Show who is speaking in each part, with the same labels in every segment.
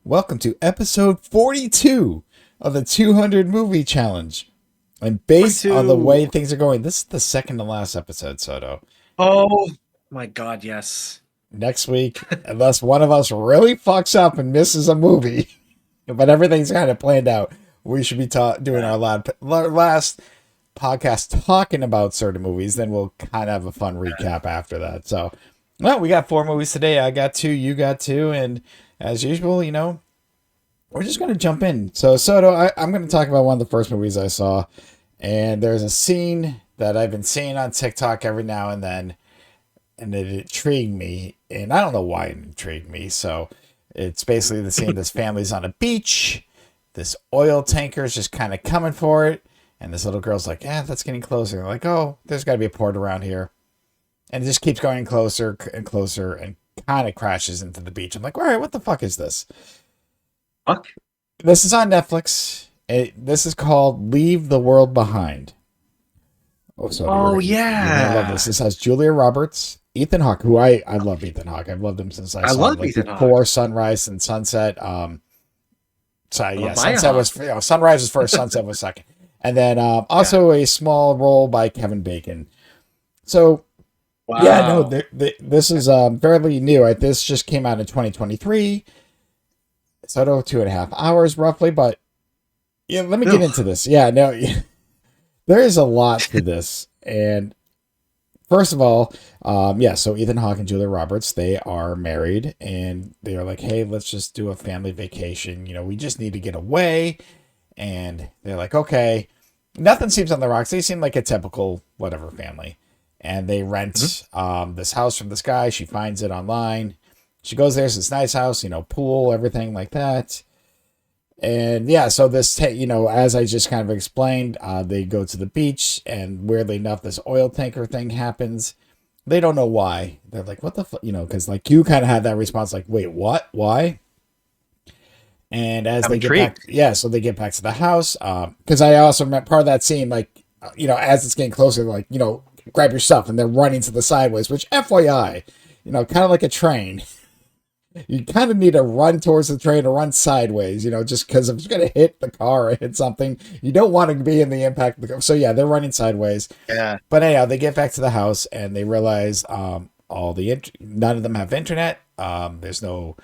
Speaker 1: Welcome to episode 42 of the 200 Movie Challenge. And based on the
Speaker 2: 42.
Speaker 1: way things are going, this is the second to last episode, Soto.
Speaker 2: Oh my God, yes.
Speaker 1: Next week, unless one of us really fucks up and misses a movie, but everything's kind of planned out, we should be doing our last podcast talking about certain movies. Then we'll kind of have a fun recap after that. So, well, we got 4 movies today. I got 2, you got 2, and as usual, we're just going to jump in. So, Soto, I'm going to talk about one of the first movies I saw. And there's a scene that I've been seeing on TikTok every now and then. And it intrigued me. And I don't know why it intrigued me. So, it's basically the scene this family's on a beach. This oil tanker is just kind of coming for it. And this little girl's like, yeah, that's getting closer. They're like, oh, there's got to be a port around here. And it just keeps going closer and closer and kind of crashes into the beach. I'm like, all right, what the fuck is this?
Speaker 2: Fuck.
Speaker 1: This is on Netflix. This is called Leave the World Behind.
Speaker 2: Oh,
Speaker 1: you're gonna love
Speaker 2: yeah.
Speaker 1: this. This has Julia Roberts, Ethan Hawke, who I love Ethan Hawke. I've loved him since I saw him,
Speaker 2: love
Speaker 1: like
Speaker 2: Ethan
Speaker 1: before
Speaker 2: Hawke.
Speaker 1: Sunrise and Sunset. Sunset
Speaker 2: Hawke.
Speaker 1: was Sunrise was first, Sunset was second, and then also a small role by Kevin Bacon. So
Speaker 2: Wow.
Speaker 1: yeah, no, this is fairly new. This just came out in 2023. So 2.5 hours roughly, but yeah, let me get into this. Yeah, no, there is a lot to this. And first of all, so Ethan Hawke and Julia Roberts, they are married and they are like, hey, let's just do a family vacation. We just need to get away. And they're like, okay, nothing seems on the rocks. They seem like a typical whatever family. And they rent this house from this guy. She finds it online. She goes there. It's this nice house, pool, everything like that. And yeah, so this, as I just kind of explained, they go to the beach, and weirdly enough, this oil tanker thing happens. They don't know why. They're like, what the fuck? Because like you kind of had that response, like, wait, what? Why? And as
Speaker 2: I'm
Speaker 1: they
Speaker 2: intrigued.
Speaker 1: get back, so they get back to the house. Because I also met part of that scene, like, as it's getting closer, like, grab your stuff, and they're running to the sideways, which FYI, kind of like a train. You kind of need to run towards the train or run sideways, just because if it's going to hit the car or hit something, you don't want to be in the impact of the car. So yeah, they're running sideways.
Speaker 2: Yeah.
Speaker 1: But anyhow, they get back to the house and they realize none of them have internet. There's no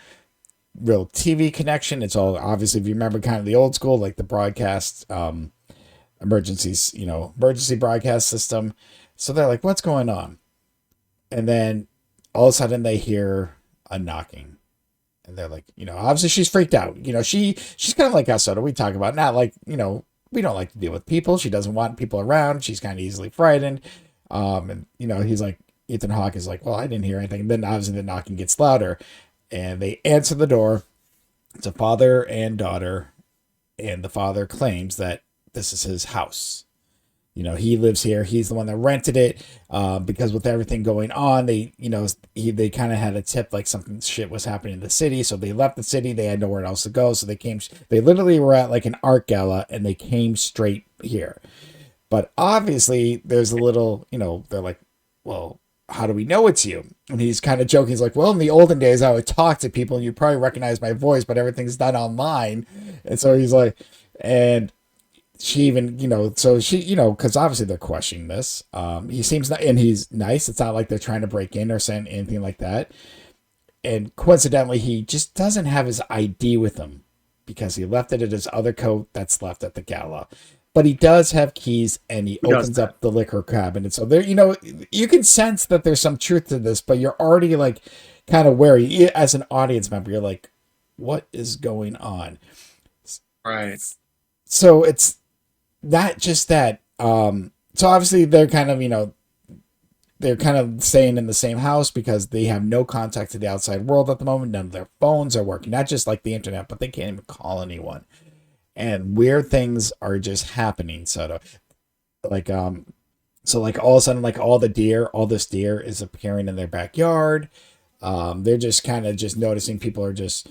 Speaker 1: real TV connection. It's all obviously, if you remember, kind of the old school, like the broadcast emergency broadcast system. So they're like, what's going on? And then all of a sudden they hear a knocking. And they're like, obviously she's freaked out. She's kind of like us, Soto. We talk about not like, we don't like to deal with people. She doesn't want people around. She's kind of easily frightened. And he's like, Ethan Hawke is like, well, I didn't hear anything. And then obviously the knocking gets louder and they answer the door. It's a father and daughter. And the father claims that this is his house. He lives here. He's the one that rented it because with everything going on, they kind of had a tip like something shit was happening in the city. So they left the city. They had nowhere else to go. So they literally were at like an art gala and they came straight here. But obviously there's a little, they're like, well, how do we know it's you? And he's kind of joking. He's like, well, in the olden days, I would talk to people and you'd probably recognize my voice, but everything's done online. And so he's like, and she even, so she, because obviously they're questioning this. He seems not, and he's nice. It's not like they're trying to break in or send anything like that. And coincidentally, he just doesn't have his ID with him because he left it at his other coat that's left at the gala. But he does have keys and he opens up the liquor cabinet. So there, you can sense that there's some truth to this, but you're already like kind of wary as an audience member. You're like, what is going on?
Speaker 2: Right.
Speaker 1: So it's not just that. So obviously they're kind of, they're kind of staying in the same house because they have no contact to the outside world at the moment. None of their phones are working, not just like the internet, but they can't even call anyone. And weird things are just happening. So like, so like all of a sudden, like all this deer is appearing in their backyard. They're just kind of just noticing people are just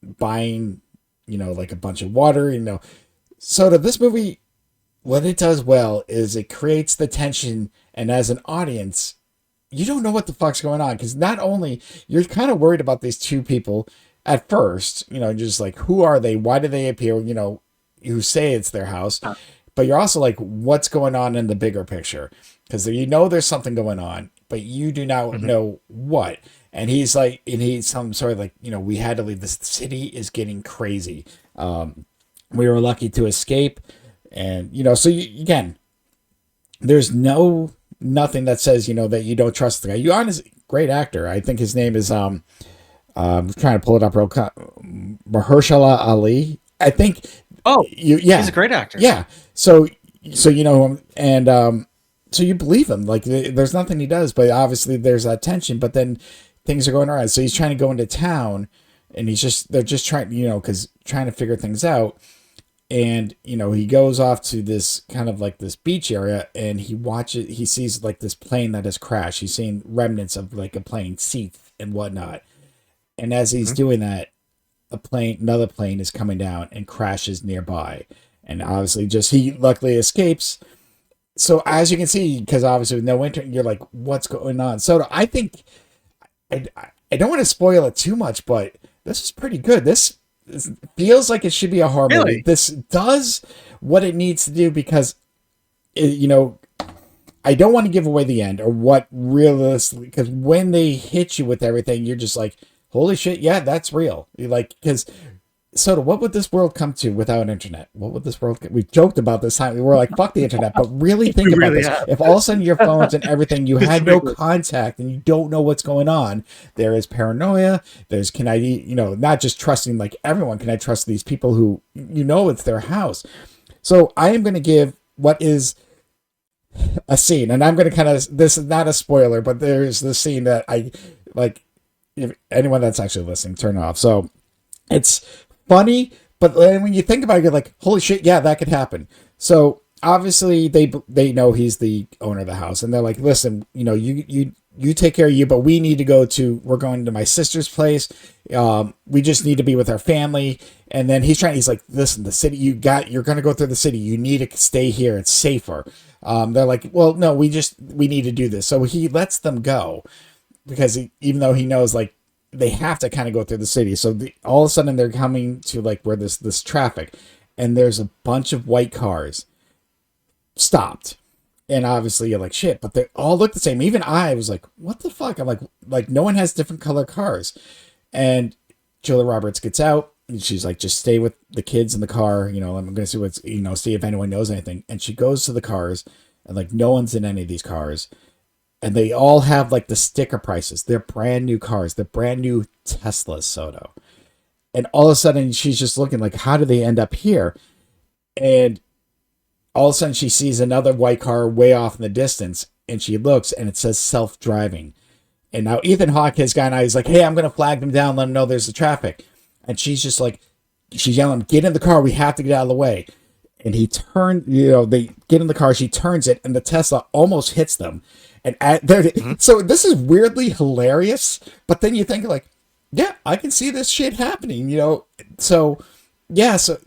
Speaker 1: buying, like a bunch of water, So this movie, what it does well is it creates the tension, and as an audience, you don't know what the fuck's going on because not only you're kind of worried about these two people at first, just like, who are they? Why do they appear? You say it's their house, but you're also like, what's going on in the bigger picture? Because there's something going on, but you do not know what. And he's like, and he's some sort of like, we had to leave. This city is getting crazy. We were lucky to escape. And, so again, there's nothing that says, that you don't trust the guy. You honestly, great actor. I think his name is, I'm trying to pull it up Mahershala Ali. I think.
Speaker 2: Oh, he's a great actor.
Speaker 1: Yeah. So you know him, and so you believe him. Like, there's nothing he does, but obviously there's that tension. But then things are going around. So he's trying to go into town, and they're just trying, because trying to figure things out. And he goes off to this kind of like this beach area, and he sees like this plane that has crashed. He's seeing remnants of like a plane, seats and whatnot. And as he's doing that, another plane is coming down and crashes nearby. And obviously he luckily escapes. So as you can see, because obviously with no internet, you're like, what's going on? So I think, I don't want to spoil it too much, but this is pretty good. This feels like it should be a horror movie. This does what it needs to do, because, I don't want to give away the end or what realistically, because when they hit you with everything, you're just like, holy shit, yeah, that's real. You're like, because Soda, what would this world come to without internet? What would this world? We've joked about this time. We were like, fuck the internet, but really think about this. If all of a sudden your phones and everything, you had no contact and you don't know what's going on, there is paranoia. There's, can I, not just trusting like everyone. Can I trust these people who, it's their house? So I am going to give what is a scene, and I'm going to this is not a spoiler, but there's the scene that I like. If anyone that's actually listening, turn it off. So it's funny, but when you think about it, you're like, holy shit, yeah, that could happen. So obviously they know he's the owner of the house, and they're like, listen, you take care of you, but we're going to my sister's place. We just need to be with our family. And then he's like, listen, the city you're going to go through the city. You need to stay here. It's safer. They're like, well, no, we need to do this. So he lets them go, because even though he knows like they have to kind of go through the city. So all of a sudden they're coming to like where this traffic, and there's a bunch of white cars stopped. And obviously you're like, shit, but they all look the same. Even I was like, what the fuck? I'm like no one has different color cars. And Julia Roberts gets out, and she's like, just stay with the kids in the car. I'm going to see see if anyone knows anything. And she goes to the cars, and like no one's in any of these cars. And they all have like the sticker prices. They're brand new cars. They're brand new Teslas, Soto. And all of a sudden she's just looking like, how do they end up here? And all of a sudden she sees another white car way off in the distance, and she looks, and it says self-driving. And now Ethan Hawke has gone out. He's like, hey, I'm going to flag them down, let them know there's the traffic. And she's just like, she's yelling, get in the car. We have to get out of the way. And he turned, they get in the car. She turns it, and the Tesla almost hits them. And so this is weirdly hilarious. But then you think like, yeah, I can see this shit happening, So, yeah, so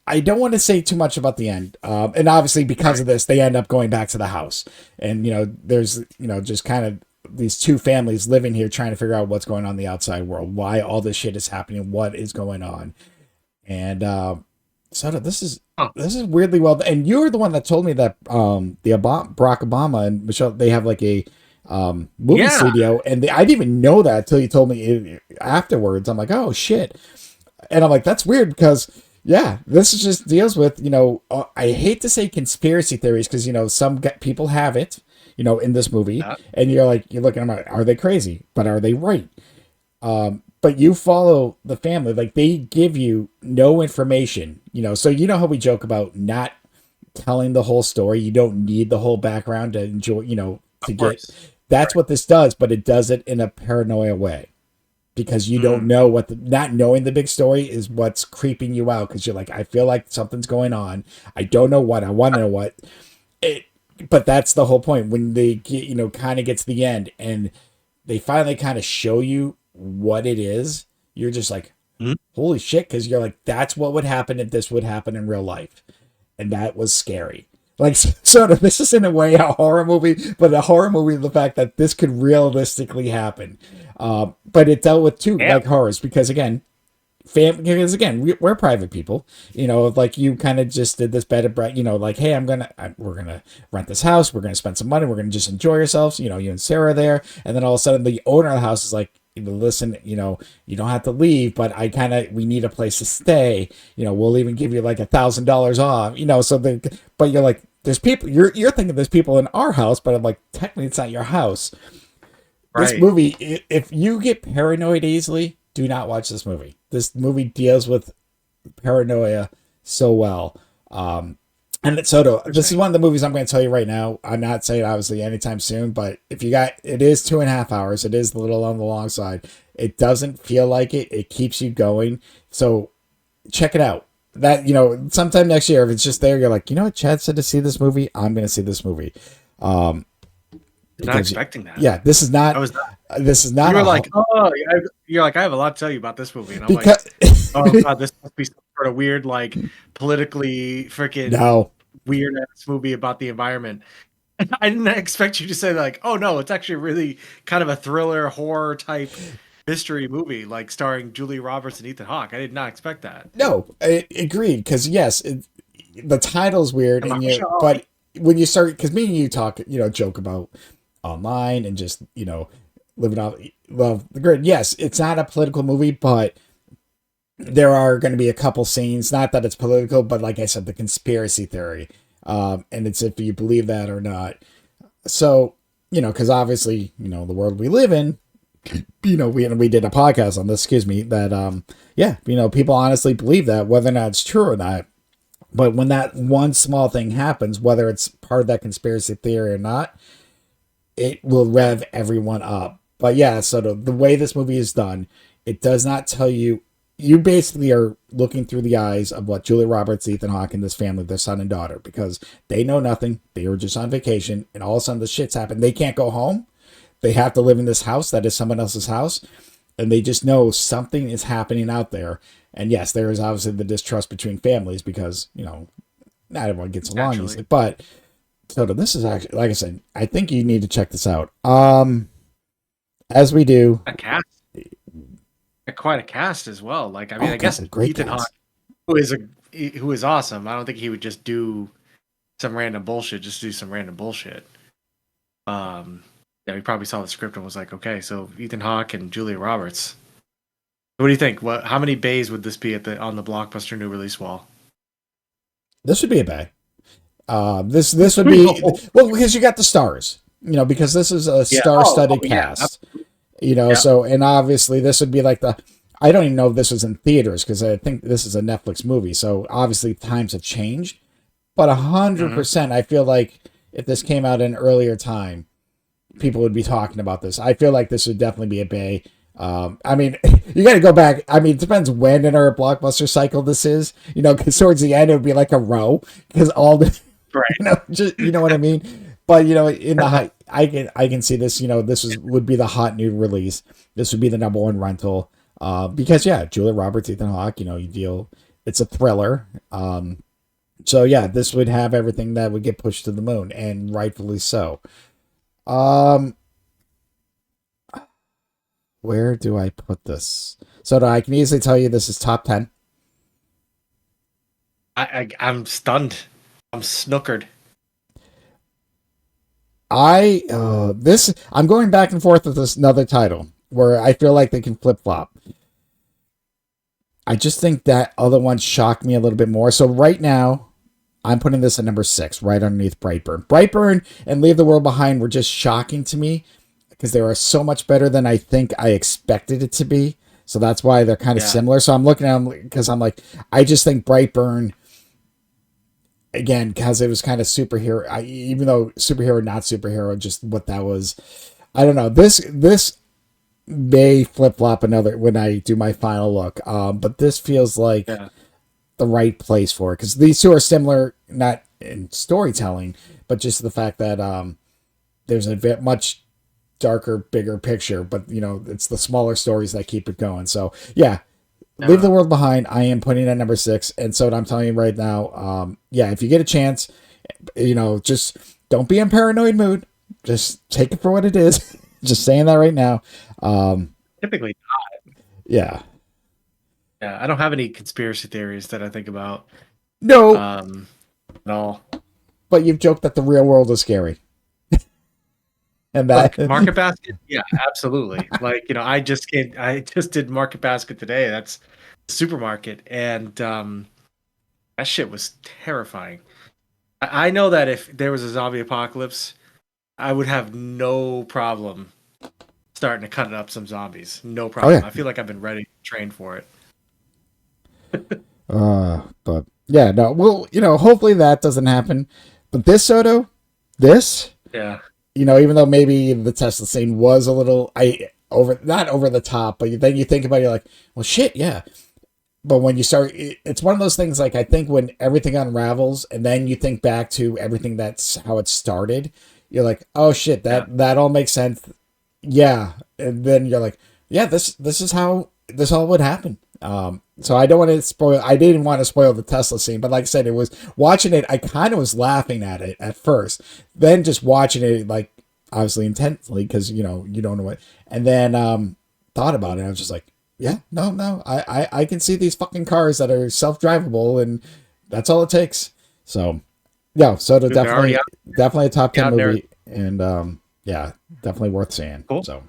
Speaker 1: I don't want to say too much about the end. And obviously because of this, they end up going back to the house. And, there's, just kind of these two families living here trying to figure out what's going on in the outside world, why all this shit is happening, what is going on. And so this is weirdly well. And you're the one that told me that Barack Obama and Michelle, they have like a movie studio, and I didn't even know that until you told me afterwards. I'm like, oh shit. And I'm like, that's weird, because this is just deals with, I hate to say conspiracy theories, because, some people have it, in this movie, and you're looking at them, are they crazy? But are they right? But you follow the family, like they give you no information, so how we joke about not telling the whole story. You don't need the whole background to enjoy, to get, that's what this does, but it does it in a paranoia way, because you don't know not knowing the big story is what's creeping you out. Cause you're like, I feel like something's going on. I don't know what, I want to know what but that's the whole point when they get, kind of gets to the end and they finally kind of show you what it is. You're just like, holy shit. Cause you're like, that's what would happen if this would happen in real life. And that was scary. Like, sort of, this is in a way a horror movie, but a horror movie, the fact that this could realistically happen. But it dealt with two like horrors, because again, because again, we're private people, like you kind of just did this bed of bread, like, hey, we're gonna rent this house, we're gonna spend some money, we're gonna just enjoy ourselves, you and Sarah are there, and then all of a sudden the owner of the house is like, listen, you don't have to leave, but we need a place to stay, we'll even give you like $1,000 off, but you're like, there's people, you're thinking there's people in our house, but I'm like, technically it's not your house. Right. This movie, if you get paranoid easily, do not watch this movie. This movie deals with paranoia so well. This is one of the movies I'm going to tell you right now. I'm not saying obviously anytime soon, but it is 2.5 hours. It is a little on the long side. It doesn't feel like it. It keeps you going. So check it out. That, sometime next year, if it's just there, you're like, what, Chad said to see this movie. I'm going to see this movie.
Speaker 2: Not expecting that.
Speaker 1: Yeah, this is not. This is not.
Speaker 2: You were like, you're like, I have a lot to tell you about this movie, and I'm like, oh god, this must be some sort of weird, like politically freaking weird ass movie about the environment. I didn't expect you to say like, oh no, it's actually really kind of a thriller horror type mystery movie, like starring Julia Roberts and Ethan Hawke. I did not expect that.
Speaker 1: No, I agreed, because yes, the title's weird, but when you start, because me and you talk, joke about online and just living off love the grid. Yes, it's not a political movie, but there are going to be a couple scenes, not that it's political, but like I said, the conspiracy theory, and it's if you believe that or not. So because obviously the world we live in, we did a podcast on this, that people honestly believe that, whether or not it's true or not. But when that one small thing happens, whether it's part of that conspiracy theory or not, it will rev everyone up. But yeah, so the way this movie is done, it does not tell you. You basically are looking through the eyes of what Julia Roberts, Ethan Hawke, and this family, their son and daughter, because they know nothing. They were just on vacation, and all of a sudden the shit's happened. They can't go home. They have to live in this house that is someone else's house, and they just know something is happening out there. And yes, there is obviously the distrust between families because, not everyone gets along easily. But so this is actually, like I said, I think you need to check this out. As we do.
Speaker 2: A cast. Quite a cast as well. Like, I mean, I guess Ethan Hawke, who is awesome. I don't think he would just do some random bullshit, Yeah, he probably saw the script and was like, okay, so Ethan Hawke and Julia Roberts. What do you think? How many bays would this be on the Blockbuster new release wall?
Speaker 1: This would be a bay. This would be well, because you got the stars, because this is a star-studded cast. So, and obviously this would be like I don't even know if this was in theaters, because I think this is a Netflix movie, so obviously times have changed, but 100% I feel like if this came out in an earlier time, people would be talking about this. I feel like this would definitely be a bay. I mean, you got to go back. I mean, it depends when in our Blockbuster cycle this is, because towards the end it would be like a row, because all the,
Speaker 2: right.
Speaker 1: You know what I mean? But, in the high, I can see this, this would be the hot new release. This would be the number one rental. Because Julia Roberts, Ethan Hawke, it's a thriller. So yeah, this would have everything that would get pushed to the moon, and rightfully so. Where do I put this? So I can easily tell you this is top 10.
Speaker 2: I'm stunned. I'm snookered.
Speaker 1: I'm going back and forth with this another title where I feel like they can flip flop. I just think that other one shocked me a little bit more. So right now, I'm putting this at number 6, right underneath Brightburn. Brightburn and Leave the World Behind were just shocking to me because they were so much better than I think I expected it to be. So that's why they're kind of similar. So I'm looking at them because I'm like, I just think Brightburn, again, because it was kind of superhero, even though superhero, not superhero, just what that was. I don't know. This may flip-flop another when I do my final look. But this feels like the right place for it, because these two are similar, not in storytelling, but just the fact that there's a much darker, bigger picture, but it's the smaller stories that keep it going. So Leave the World Behind, I am putting at number 6. And so what I'm telling you right now, if you get a chance, just don't be in paranoid mood. Just take it for what it is. Just saying that right now.
Speaker 2: Typically not.
Speaker 1: Yeah.
Speaker 2: Yeah, I don't have any conspiracy theories that I think about
Speaker 1: No,
Speaker 2: um at all.
Speaker 1: but you've joked that the real world is scary, and that.
Speaker 2: Look, Market Basket, yeah, absolutely. Like, I just did Market Basket today. That's the supermarket, and that shit was terrifying. I know that if there was a zombie apocalypse, I would have no problem starting to cut up some zombies. No
Speaker 1: Oh
Speaker 2: problem.
Speaker 1: yeah.
Speaker 2: I feel like I've been ready, trained for it.
Speaker 1: But yeah, no. Well, hopefully that doesn't happen. But this Soto, this,
Speaker 2: Yeah.
Speaker 1: even though maybe the Tesla scene was a little not over the top, but then you think about it, you're like, well, shit, yeah. But when you start, it's one of those things. Like I think when everything unravels, and then you think back to everything that's how it started, you're like, oh shit,
Speaker 2: Yeah.
Speaker 1: that all makes sense. Yeah, and then you're like, yeah, this is how this all would happen. So I don't want to spoil. I didn't want to spoil the Tesla scene, but like I said, it was watching it. I kind of was laughing at it at first, then just watching it like obviously intensely because you don't know what, and then thought about it. I was just like, yeah, no, I can see these fucking cars that are self drivable, and that's all it takes. So yeah, so
Speaker 2: Dude, they're already
Speaker 1: definitely a top 10
Speaker 2: out there.
Speaker 1: movie, and yeah, definitely worth seeing.
Speaker 2: Cool.
Speaker 1: So.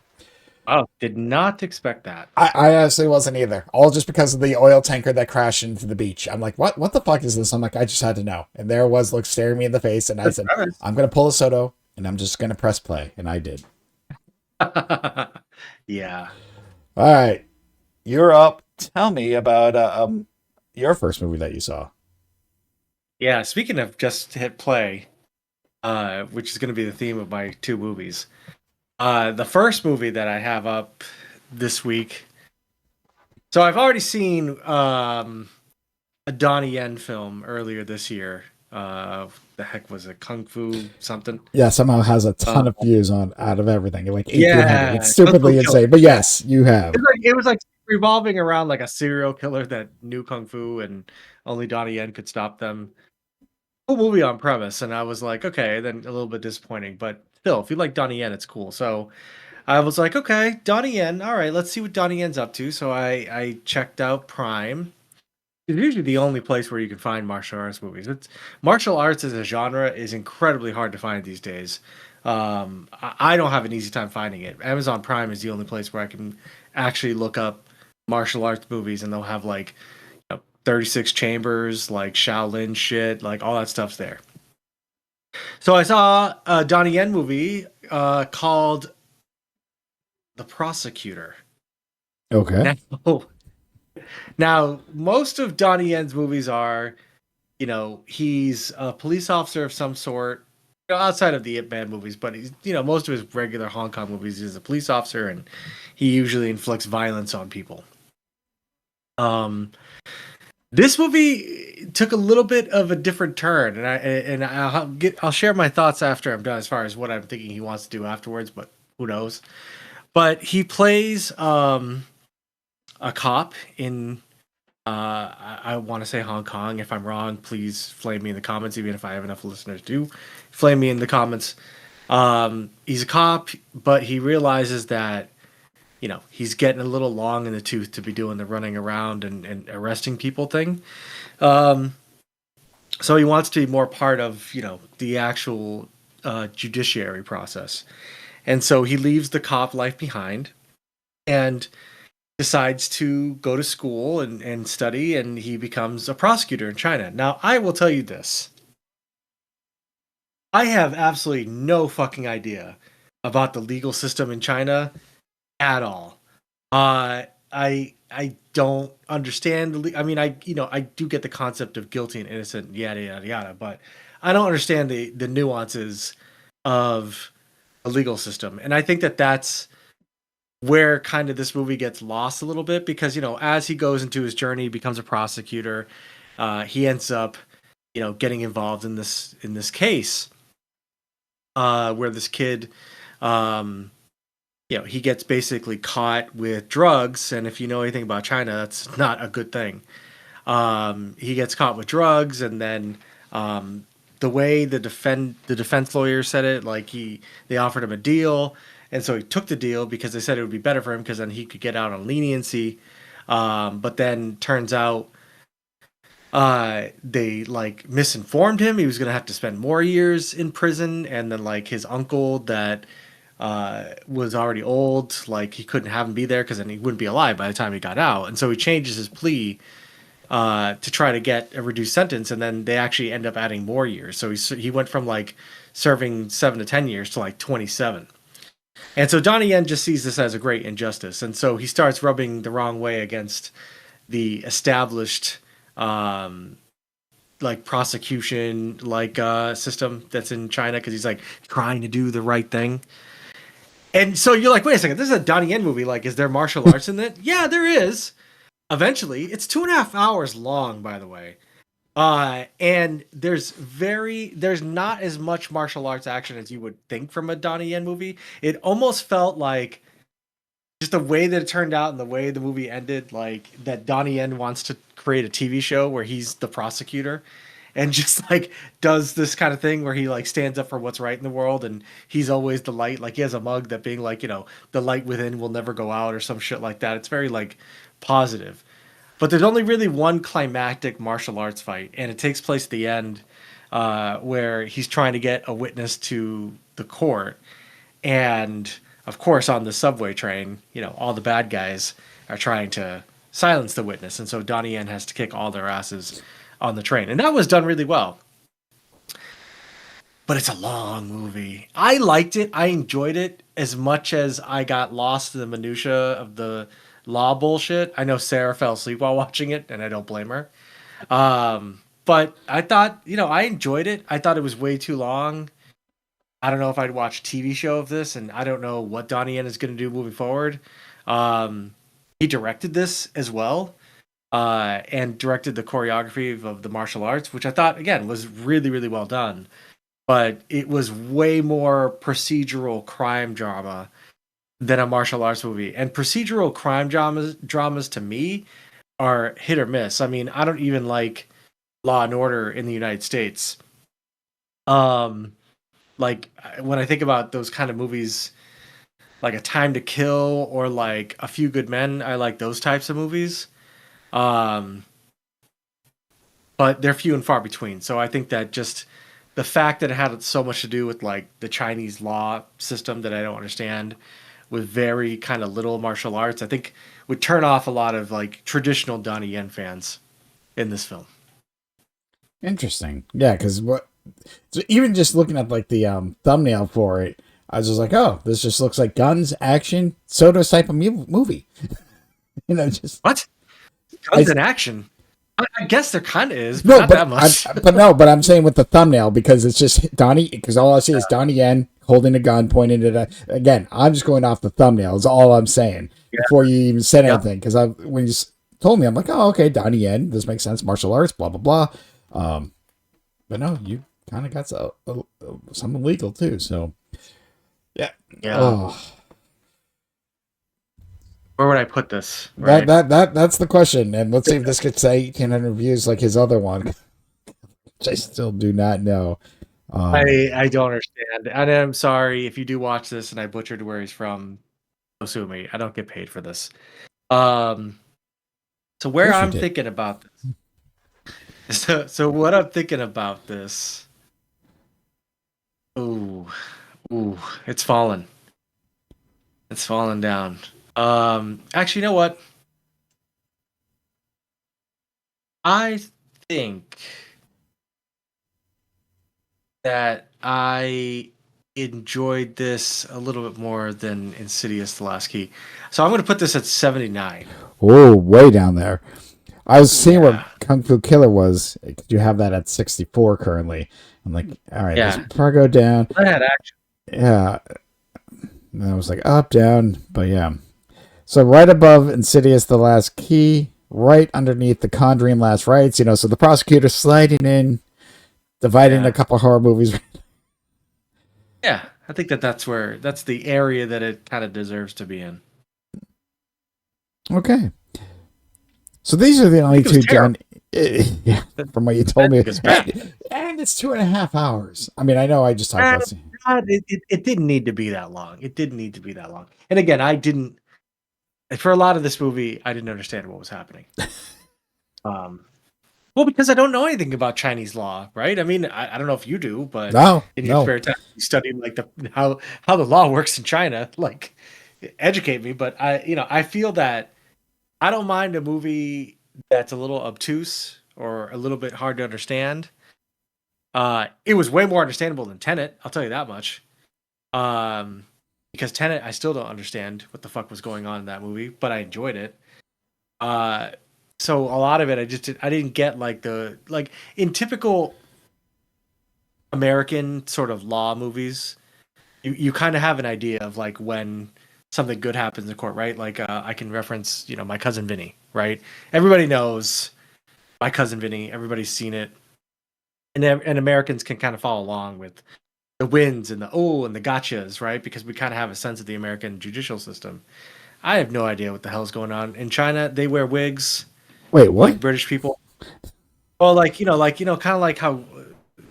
Speaker 2: Oh, did not expect that.
Speaker 1: I honestly wasn't either. All just because of the oil tanker that crashed into the beach. I'm like, what the fuck is this? I'm like, I just had to know. And there it was, look, staring me in the face. And I
Speaker 2: Good
Speaker 1: said,
Speaker 2: premise.
Speaker 1: I'm going to pull a Soto and I'm just going to press play. And I did.
Speaker 2: Yeah.
Speaker 1: All right. You're up. Tell me about your first movie that you saw.
Speaker 2: Yeah. Speaking of just hit play, which is going to be the theme of my two movies. The first movie that I have up this week. So I've already seen a Donnie Yen film earlier this year. The heck was it? Kung Fu something?
Speaker 1: Yeah, somehow has a
Speaker 2: Uh,
Speaker 1: ton of views on out of everything. Like 1,800. It's
Speaker 2: yeah, Kung Fu
Speaker 1: stupidly
Speaker 2: Killer.
Speaker 1: insane. But
Speaker 2: Yeah,
Speaker 1: yes, you have.
Speaker 2: it was like revolving around like a serial killer that knew Kung Fu and only Donnie Yen could stop them. Cool movie on premise, and I was like, okay, then a little bit disappointing, but still, if you like Donnie Yen, it's cool. So I was like, okay, Donnie Yen, all right, let's see what Donnie Yen's up to. So I checked out Prime. It's usually the only place where you can find martial arts movies. Martial arts as a genre is incredibly hard to find these days. I don't have an easy time finding it. Amazon Prime is the only place where I can actually look up martial arts movies, and they'll have like 36 chambers, like Shaolin shit, like all that stuff's there. So I saw a Donnie Yen movie called The Prosecutor.
Speaker 1: Okay.
Speaker 2: Now, now most of Donnie Yen's movies are, he's a police officer of some sort, outside of the Ip Man movies, but he's, most of his regular Hong Kong movies, he's a police officer and he usually inflicts violence on people. Um, This movie took a little bit of a different turn, and I'll share my thoughts after I'm done as far as what I'm thinking he wants to do afterwards, but who knows. But he plays a cop in I want to say Hong Kong. If I'm wrong, please flame me in the comments. Even if I have enough listeners to flame me in the comments. He's a cop, but he realizes that he's getting a little long in the tooth to be doing the running around and arresting people thing. Um, so he wants to be more part of the actual judiciary process, and so he leaves the cop life behind and decides to go to school and study, and he becomes a prosecutor in China. Now, I will tell you this. I have absolutely no fucking idea about the legal system in China at all. I don't understand I mean, I do get the concept of guilty and innocent, yada yada yada, but I don't understand the nuances of a legal system, and I think that that's where kind of this movie gets lost a little bit because as he goes into his journey, he becomes a prosecutor. He ends up getting involved in this case where this kid um, he gets basically caught with drugs, and if you know anything about China, that's not a good thing. He gets caught with drugs, and then the way the defense lawyer said it, like they offered him a deal, and so he took the deal because they said it would be better for him because then he could get out on leniency. But then turns out they like misinformed him. He was gonna have to spend more years in prison, and then like his uncle that was already old, like he couldn't have him be there because then he wouldn't be alive by the time he got out, and so he changes his plea to try to get a reduced sentence, and then they actually end up adding more years. So he went from like serving 7 to 10 years to like 27. And so Donnie Yen just sees this as a great injustice, and so he starts rubbing the wrong way against the established um, like prosecution like system that's in China because he's like trying to do the right thing. And so you're like, wait a second, this is a Donnie Yen movie. Like, is there martial arts in it? Yeah, there is. Eventually, it's 2.5 hours long, by the way. And there's not as much martial arts action as you would think from a Donnie Yen movie. It almost felt like just the way that it turned out and the way the movie ended, like that Donnie Yen wants to create a TV show where he's the prosecutor and just like does this kind of thing where he like stands up for what's right in the world and he's always the light. Like he has a mug that being like, the light within will never go out or some shit like that. It's very like positive. But there's only really one climactic martial arts fight, and it takes place at the end, where he's trying to get a witness to the court, and of course on the subway train, all the bad guys are trying to silence the witness, and so Donnie Yen has to kick all their asses on the train, and that was done really well. But it's a long movie. I liked it. I enjoyed it as much as I got lost in the minutia of the law bullshit. I know Sarah fell asleep while watching it, and I don't blame her. But I thought, I enjoyed it. I thought it was way too long. I don't know if I'd watch a TV show of this, and I don't know what Donnie Yen is going to do moving forward. He directed this as well, and directed the choreography of the martial arts, which I thought, again, was really, really well done. But it was way more procedural crime drama than a martial arts movie. And procedural crime dramas to me are hit or miss. I mean, I don't even like Law and Order in the United States. Like when I think about those kind of movies, like A Time to Kill or like A Few Good Men, I like those types of movies. Um, but they're few and far between. So I think that just the fact that it had so much to do with like the Chinese law system that I don't understand with very kind of little martial arts, I think would turn off a lot of like traditional Donnie Yen fans in this film.
Speaker 1: Interesting. Yeah, because so even just looking at like the thumbnail for it, I was just like, oh, this just looks like guns, action, soda type of movie. Just
Speaker 2: what? Guns and action. I guess there kind of is, but not that much.
Speaker 1: But I'm saying with the thumbnail because it's just Donnie. Because all I see is Donnie Yen holding a gun, pointing it at. Again, I'm just going off the thumbnail. Is all I'm saying before you even said anything. Because when you told me, I'm like, oh, okay, Donnie Yen. This makes sense. Martial arts, blah blah blah. But no, you kind of got some illegal too. So yeah. Oh.
Speaker 2: Where would I put this?
Speaker 1: Right? That's the question. And let's see if this could say 10 reviews like his other one. Which I still do not know.
Speaker 2: I don't understand. And I'm sorry if you do watch this and I butchered where he's from. Don't sue me. I don't get paid for this. So where I'm thinking about this. So what I'm thinking about this. Ooh, it's fallen. It's fallen down. Actually, you know what? I think that I enjoyed this a little bit more than Insidious: The Last Key. So I'm going to put this at 79.
Speaker 1: Oh, way down there. I was seeing what Kung Fu Killer was. You have that at 64 currently. I'm like, all right, let's probably go down.
Speaker 2: I had action.
Speaker 1: Yeah. And I was like, up, down. But yeah. So right above Insidious: The Last Key, right underneath The Conjuring: Last Rites, so the prosecutor sliding in, dividing a couple of horror movies.
Speaker 2: Yeah, I think that's the area that it kind of deserves to be in.
Speaker 1: Okay. So these are the only two John. Yeah, from what you told me. And it's 2.5 hours. I mean, I know I just talked about
Speaker 2: it didn't need to be that long. It didn't need to be that long. And again, I didn't for a lot of this movie, I didn't understand what was happening. Well, because I don't know anything about Chinese law, right? I mean, I don't know if you do, but in your spare time, you study like how the law works in China. Like, educate me. But I feel that I don't mind a movie that's a little obtuse or a little bit hard to understand. It was way more understandable than Tenet. I'll tell you that much. Because Tenet, I still don't understand what the fuck was going on in that movie, but I enjoyed it. So a lot of it, I didn't get like in typical American sort of law movies, you kind of have an idea of like when something good happens in court, right? Like I can reference, My Cousin Vinny, right? Everybody knows My Cousin Vinny. Everybody's seen it, and Americans can kind of follow along with the wins and the gotchas, right? Because we kind of have a sense of the American judicial system. I have no idea what the hell's going on in China. They wear wigs.
Speaker 1: Wait, what?
Speaker 2: Like British people. Well, kind of like how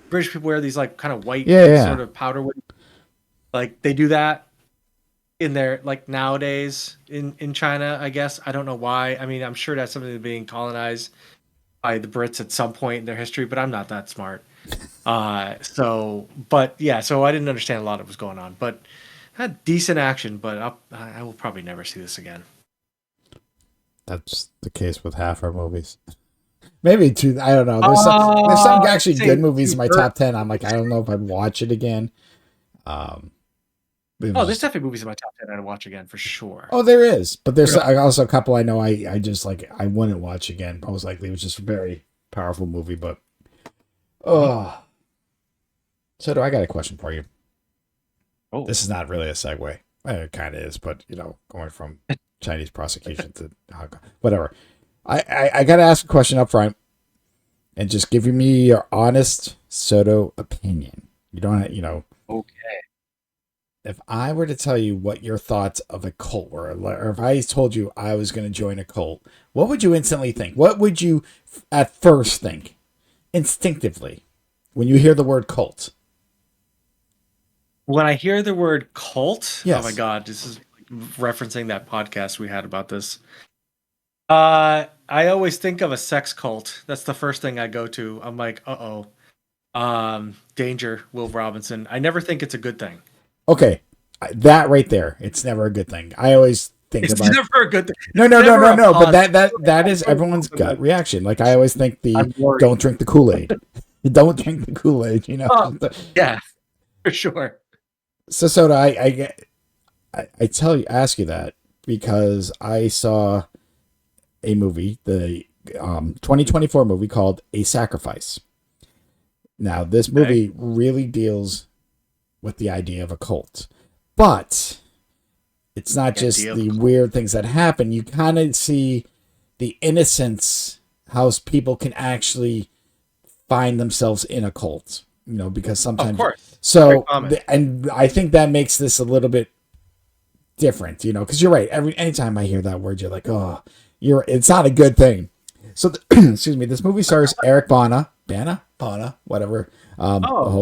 Speaker 2: British people wear these like kind of white sort of powder wigs. Like they do that in their like nowadays in China, I guess. I don't know why. I mean, I'm sure that's something that's being colonized by the Brits at some point in their history, but I'm not that smart. So I didn't understand a lot of what was going on, but had decent action, but I will probably never see this again.
Speaker 1: That's the case with half our movies. Maybe two. I don't know. There's some actually good movies in my top 10. I'm like, I don't know if I'd watch it again.
Speaker 2: There's definitely movies in my top 10 I'd watch again for sure.
Speaker 1: Oh, there is, but there's also a couple I know I just like I wouldn't watch again. Most likely, it was just a very powerful movie. But so I got a question for you. Oh, this is not really a segue. It kind of is, but going from Chinese prosecution to whatever. I got to ask a question up front, and just give me your honest Soto opinion. You don't,
Speaker 2: Okay.
Speaker 1: If I were to tell you what your thoughts of a cult were, or if I told you I was going to join a cult, what would you instantly think? What would you at first think, instinctively, when you hear the word cult?
Speaker 2: When I hear the word cult,
Speaker 1: yes.
Speaker 2: Oh my God, this is referencing that podcast we had about this. I always think of a sex cult. That's the first thing I go to. I'm like, danger, Will Robinson. I never think it's a good thing.
Speaker 1: Okay, that right there, it's never a good thing. I always think
Speaker 2: it's never a good thing.
Speaker 1: No. But that is everyone's gut reaction. Like I always think don't drink the Kool-Aid. Don't drink the Kool-Aid.
Speaker 2: Yeah, for sure.
Speaker 1: So Soda, ask you that because I saw a movie, the 2024 movie called A Sacrifice. Now, this movie really deals with the idea of a cult, but it's not just the weird things that happen. You kind of see the innocence, how people can actually find themselves in a cult, because sometimes.
Speaker 2: Of course.
Speaker 1: So, and I think that makes this a little bit different, because you're right. Anytime I hear that word, you're like, oh, it's not a good thing. So, excuse me. This movie stars Eric Bana, whatever.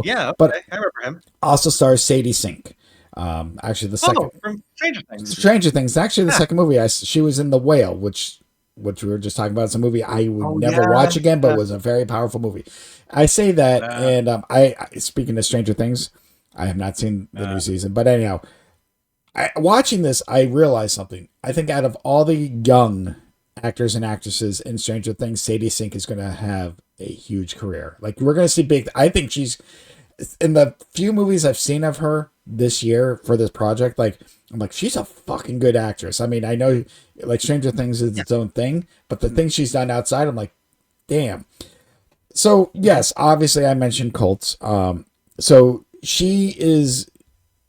Speaker 2: Yeah,
Speaker 1: but
Speaker 2: I remember him.
Speaker 1: Also stars Sadie Sink. Actually, the second
Speaker 2: from Stranger Things.
Speaker 1: Stranger Things. Actually, the second movie, she was in The Whale, which we were just talking about. It's a movie I would never watch again, but was a very powerful movie. I say that, and I speaking of Stranger Things, I have not seen the new season, but anyhow, watching this, I realized something. I think out of all the young actors and actresses in Stranger Things, Sadie Sink is going to have a huge career. Like we're going to see big. I think she's in the few movies I've seen of her this year for this project. Like I'm like, she's a fucking good actress. I mean, I know like Stranger Things is its own thing, but the things she's done outside, I'm like, damn. So yes, obviously I mentioned cults. So she is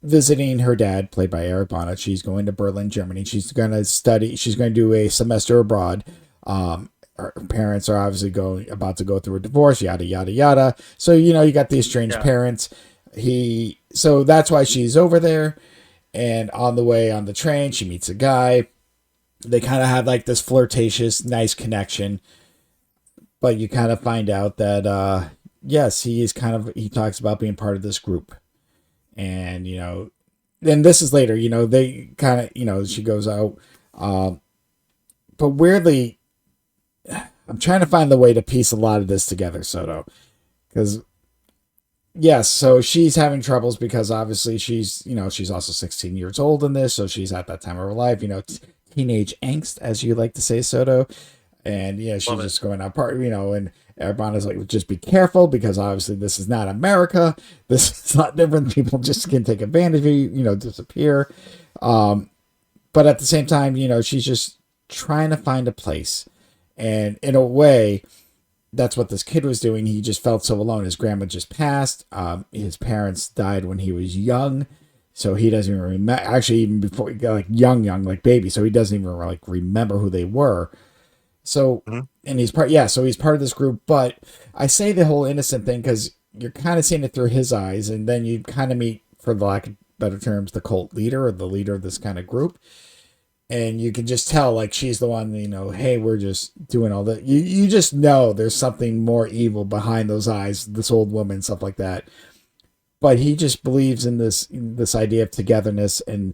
Speaker 1: visiting her dad, played by Eric Bana. She's going to Berlin, Germany. She's going to study. She's going to do a semester abroad. Her parents are obviously about to go through a divorce, yada, yada, yada. So, you got these estranged parents. So that's why she's over there. And on the way on the train, she meets a guy. They kind of have like this flirtatious, nice connection. But you kind of find out that, yes, he talks about being part of this group. And, then this is later, they kind of, she goes out But weirdly, I'm trying to find the way to piece a lot of this together, Soto. Because, yes, so she's having troubles because obviously she's also 16 years old in this. So she's at that time of her life, teenage angst, as you like to say, Soto. And, she's just going out party, and everyone is like, just be careful because obviously this is not America. This is not different. People just can take advantage of you, disappear. But at the same time, she's just trying to find a place. And in a way, that's what this kid was doing. He just felt so alone. His grandma just passed. His parents died when he was young. So he doesn't even remember, actually, even before he got like young, like baby. So he doesn't even like remember who they were. So, and so he's part of this group. But I say the whole innocent thing because you're kind of seeing it through his eyes. And then you kind of meet, for the lack of better terms, the cult leader or the leader of this kind of group. And you can just tell, like, she's the one, hey, we're just doing all that. You just know there's something more evil behind those eyes, this old woman, stuff like that. But he just believes in this idea of togetherness and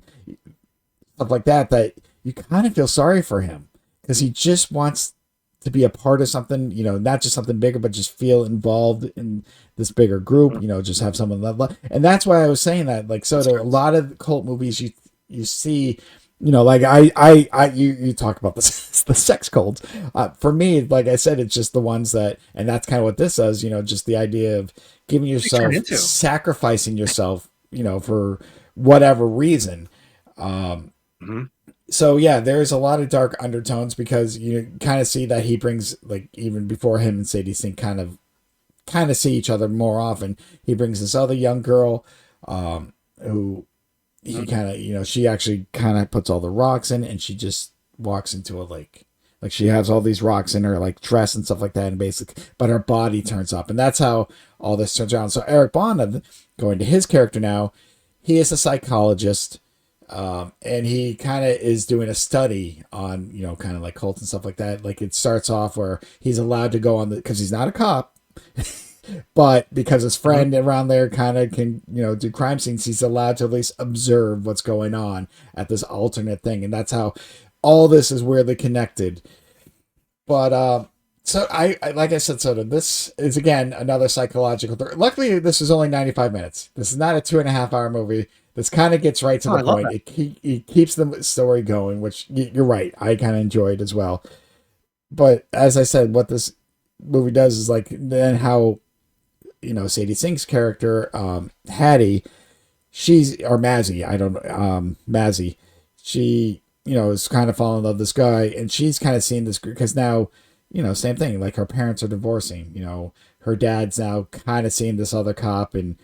Speaker 1: stuff like that, that you kind of feel sorry for him because he just wants to be a part of something, not just something bigger, but just feel involved in this bigger group, just have someone that. And that's why I was saying that, like, so a lot of cult movies you see, like you talk about the sex cults. For me, like I said, it's just the ones that, and that's kind of what this does, just the idea of giving yourself, sacrificing yourself, for whatever reason. So yeah, there's a lot of dark undertones because you kind of see that he brings, like, even before him and Sadie Sink kind of see each other more often, he brings this other young girl, who he kind of, she actually kind of puts all the rocks in and she just walks into a lake. Like she has all these rocks in her like dress and stuff like that. And basically, but her body turns up and that's how all this turns around. So Eric Bana, going to his character now, he is a psychologist. And he kind of is doing a study on, kind of like cults and stuff like that. Like it starts off where he's allowed to go on cause he's not a cop. But because his friend around there kind of can, do crime scenes, he's allowed to at least observe what's going on at this alternate thing. And that's how all this is weirdly connected. But so I like I said, this is, again, another psychological. Luckily, this is only 95 minutes. This is not a 2.5-hour movie. This kind of gets right to the point. It keeps the story going, which you're right. I kind of enjoyed as well. But as I said, what this movie does is like then how, Sadie Sink's character, Hattie, or Mazzy, I don't know, Mazzy, she, is kind of falling in love with this guy, and she's kind of seeing this because now, same thing, like her parents are divorcing, her dad's now kind of seeing this other cop and,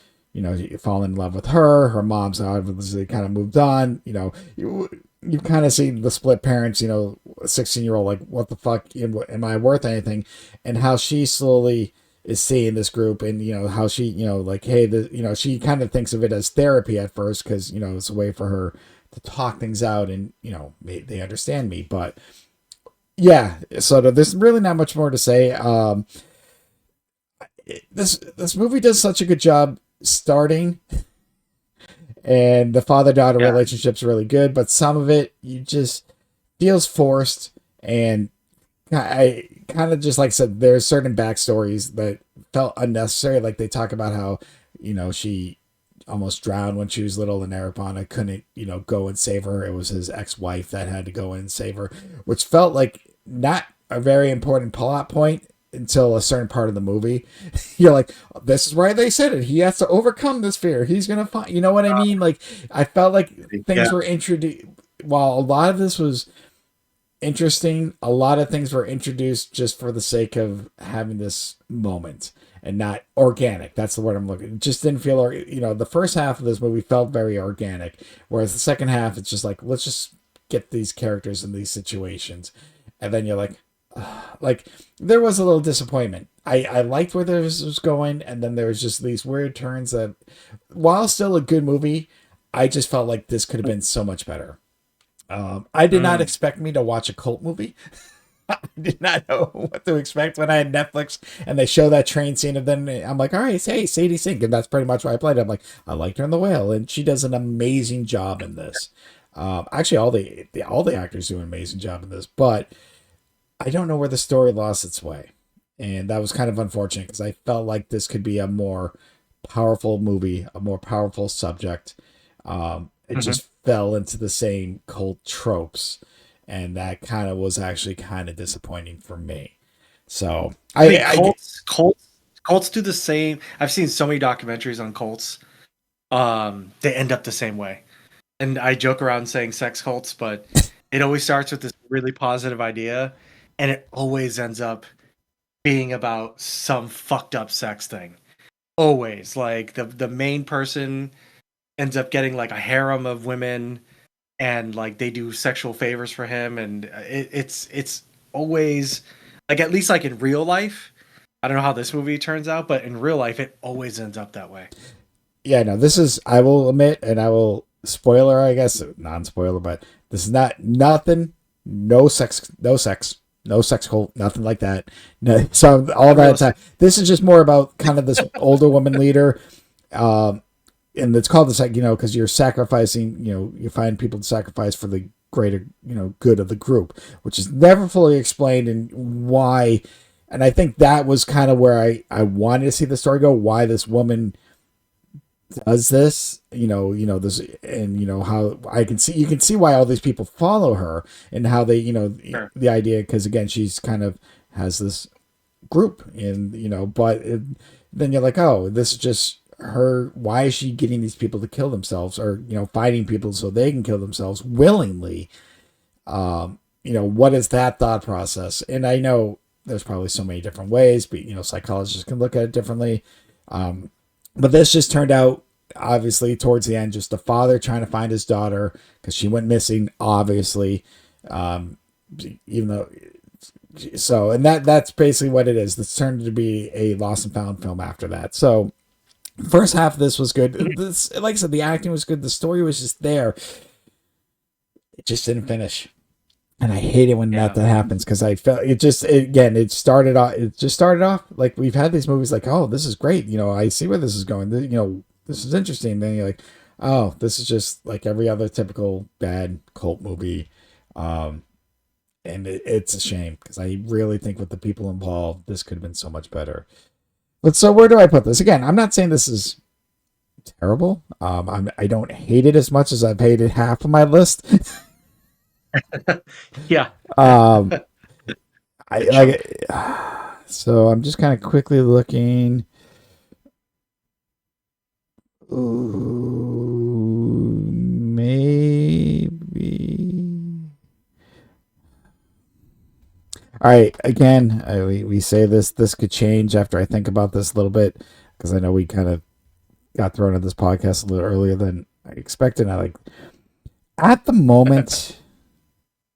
Speaker 1: falling in love with her. Her mom's obviously kind of moved on, you kind of see the split parents, 16-year-old, like, what the fuck, am I worth anything? And how she slowly is seeing this group and, how she, like, hey, she kind of thinks of it as therapy at first because, it's a way for her to talk things out and, they understand me. But yeah, so there's really not much more to say. This movie does such a good job starting, and the father-daughter relationship's really good, but some of it you just feels forced, and I kind of just, like I said, there's certain backstories that felt unnecessary. Like they talk about how, she almost drowned when she was little and Eric Bana couldn't, go and save her. It was his ex-wife that had to go in and save her, which felt like not a very important plot point until a certain part of the movie. You're like, this is why they said it. He has to overcome this fear. He's going to find, you know what I mean? Like, I felt like things were introduced. While a lot of this was interesting, a lot of things were introduced just for the sake of having this moment and not organic. That's the word I'm looking. It just didn't feel, the first half of this movie felt very organic, whereas the second half, it's just like, let's just get these characters in these situations. And then you're like, like there was a little disappointment. I liked where this was going, and then there was just these weird turns that, while still a good movie, I just felt like this could have been so much better. I did not expect me to watch a cult movie. I did not know what to expect when I had Netflix and they show that train scene of them. I'm like, all right, hey, Sadie Sink. And that's pretty much why I played it. I'm like, I liked her in The Whale, and she does an amazing job in this. Actually, all the actors do an amazing job in this, but I don't know where the story lost its way, and that was kind of unfortunate because I felt like this could be a more powerful movie, a more powerful subject. It
Speaker 2: Mhm.
Speaker 1: just fell into the same cult tropes, and that kind of was actually kind of disappointing for me. So
Speaker 2: I mean,
Speaker 1: I
Speaker 2: Colts do the same. I've seen so many documentaries on Colts. They end up the same way. And I joke around saying sex cults, but it always starts with this really positive idea, and it always ends up being about some fucked up sex thing. Always, like the main person ends up getting like a harem of women, and like they do sexual favors for him, and it's always like, at least like in real life. I don't know how this movie turns out, but in real life, it always ends up that way.
Speaker 1: yeah, no, this is, I will admit, and I will spoiler, I guess, non spoiler, but this is not nothing, no sex cult, nothing like that. No, so all
Speaker 2: A real
Speaker 1: that time, this is just more about kind of this older woman leader. Um, and it's called this, like, because you're sacrificing, you find people to sacrifice for the greater, good of the group, which is never fully explained and why. And I think that was kind of where I wanted to see the story go, why this woman does this, this, and how I can see, you can see why all these people follow her, and how they,
Speaker 2: sure.
Speaker 1: the idea, because again, she's kind of has this group, and but then you're like, oh, this is just her. Why is she getting these people to kill themselves, or fighting people so they can kill themselves willingly? What is that thought process? And I know there's probably so many different ways, but psychologists can look at it differently. But this just turned out, obviously, towards the end, just the father trying to find his daughter because she went missing, obviously. Um, Even though, so, and that's basically what it is. This turned to be a lost and found film after that. So, first half of this was good. This, like I said, the acting was good. The story was just there. It just didn't finish. And I hate it when that
Speaker 2: Yeah.
Speaker 1: happens, because I felt again, it just started off like, we've had these movies like, oh, this is great, I see where this is going, this is interesting. Then you're like, oh, this is just like every other typical bad cult movie. And it's a shame, because I really think with the people involved, this could have been so much better. So where do I put this? Again, I'm not saying this is terrible. I don't hate it as much as I've hated half of my list.
Speaker 2: Yeah.
Speaker 1: um I
Speaker 2: Good chunk.
Speaker 1: like, so I'm just kind of quickly looking. Ooh, maybe. All right. Again, we say this could change after I think about this a little bit, because I know we kind of got thrown at this podcast a little earlier than I expected. I like, at the moment,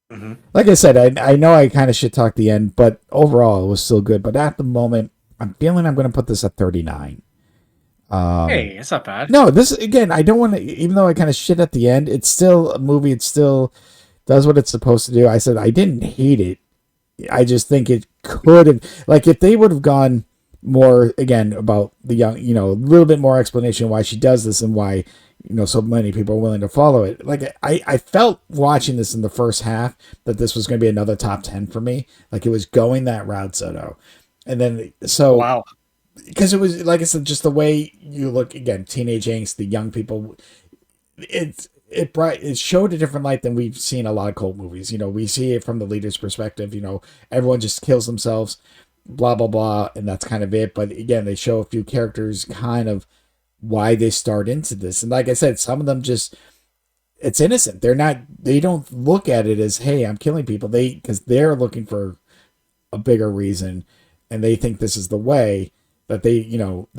Speaker 2: Hmm.
Speaker 1: like I said, I know I kind of shit talked the end, but overall it was still good. But at the moment, I'm feeling I'm going to put this at 39. Um,
Speaker 2: Hey, it's not bad.
Speaker 1: no, this, again, I don't want to. Even though I kind of shit at the end, it's still a movie. It still does what it's supposed to do. I said I didn't hate it. I just think it could have, like, if they would have gone more, again, about the young, a little bit more explanation why she does this, and why so many people are willing to follow it. Like, I felt watching this in the first half that this was going to be another top 10 for me. Like, it was going that route, Soto. And then, so,
Speaker 2: Wow.
Speaker 1: because it was, like I said, just the way you look, again, teenage angst, the young people, it showed a different light than we've seen a lot of cult movies. We see it from the leader's perspective. Everyone just kills themselves, blah blah blah, and that's kind of it. But again, they show a few characters, kind of why they start into this. And like I said, some of them just, it's innocent. They don't look at it as, hey, I'm killing people. Because they're looking for a bigger reason, and they think this is the way, that they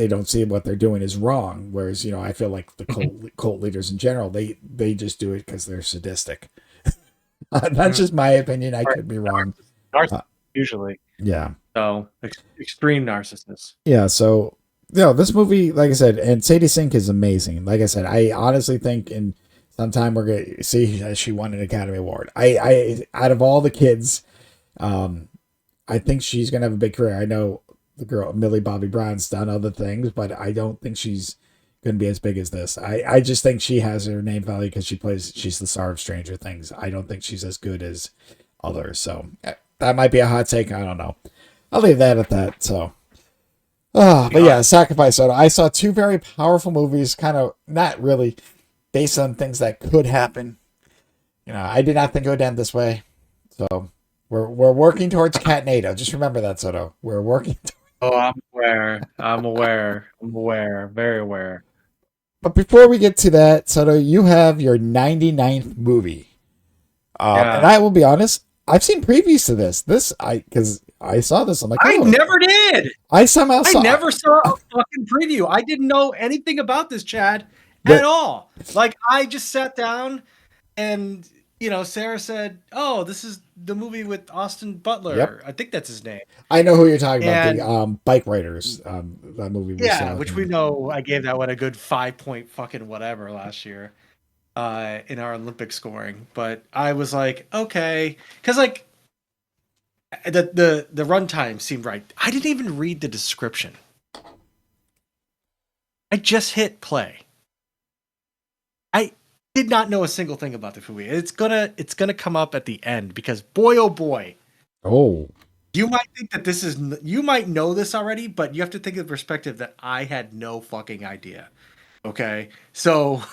Speaker 1: don't see what they're doing is wrong. Whereas, I feel like the cult leaders in general, they just do it because they're sadistic. That's
Speaker 2: Mhm.
Speaker 1: just my opinion. I
Speaker 2: Right.
Speaker 1: could be wrong.
Speaker 2: Narcissist,
Speaker 1: Uh,
Speaker 2: usually.
Speaker 1: yeah.
Speaker 2: So extreme narcissist.
Speaker 1: Yeah. So, this movie, like I said, and Sadie Sink is amazing. Like I said, I honestly think in some time we're going to see she won an Academy Award. Out of all the kids, um, I think she's going to have a big career. I know the girl, Millie Bobby Brown's done other things, but I don't think she's couldn't be as big as this. I just think she has her name value because she's the star of Stranger Things. I don't think she's as good as others. So that might be a hot take. I don't know. I'll leave that at that. So, but yeah, Sacrifice Soto. I saw two very powerful movies, kind of not really based on things that could happen. I did not think it would end this way. So we're working towards Catnado. Just remember that, Soto. We're working.
Speaker 2: Oh, I'm aware. I'm aware. I'm aware. Very aware.
Speaker 1: But before we get to that, Soto, you have your 99th movie. And I will be honest, I've seen previews to this. Because I saw this. I'm like,
Speaker 2: I never did.
Speaker 1: I never
Speaker 2: saw a fucking preview. I didn't know anything about this, Chad, at all. Like, I just sat down and, Sarah said, "Oh, this is the movie with Austin Butler."
Speaker 1: Yep.
Speaker 2: I think that's his name.
Speaker 1: I know who you're talking about. The Bike Riders. That movie.
Speaker 2: Which we know. I gave that one a good 5-point fucking whatever last year, in our Olympic scoring. But I was like, okay, because like the runtime seemed right. I didn't even read the description. I just hit play. I did not know a single thing about the movie. It's gonna come up at the end because boy, oh boy.
Speaker 1: Oh.
Speaker 2: You might think that you might know this already, but you have to think of the perspective that I had no fucking idea. Okay. So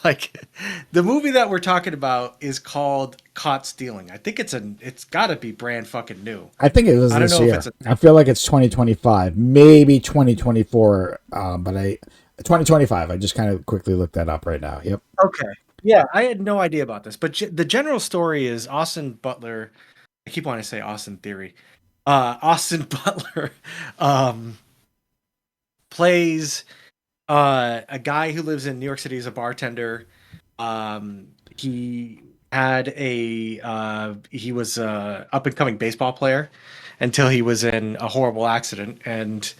Speaker 2: like the movie that we're talking about is called Caught Stealing. I think it's gotta be brand fucking new.
Speaker 1: I think it was this year. I feel like it's 2025, maybe 2024. But 2025. I just kind of quickly looked that up right now. Yep.
Speaker 2: Okay. Yeah, I had no idea about this, but the general story is Austin Butler. I keep wanting to say Austin Theory. Austin Butler plays a guy who lives in New York City as a bartender. He was a up and coming baseball player until he was in a horrible accident, and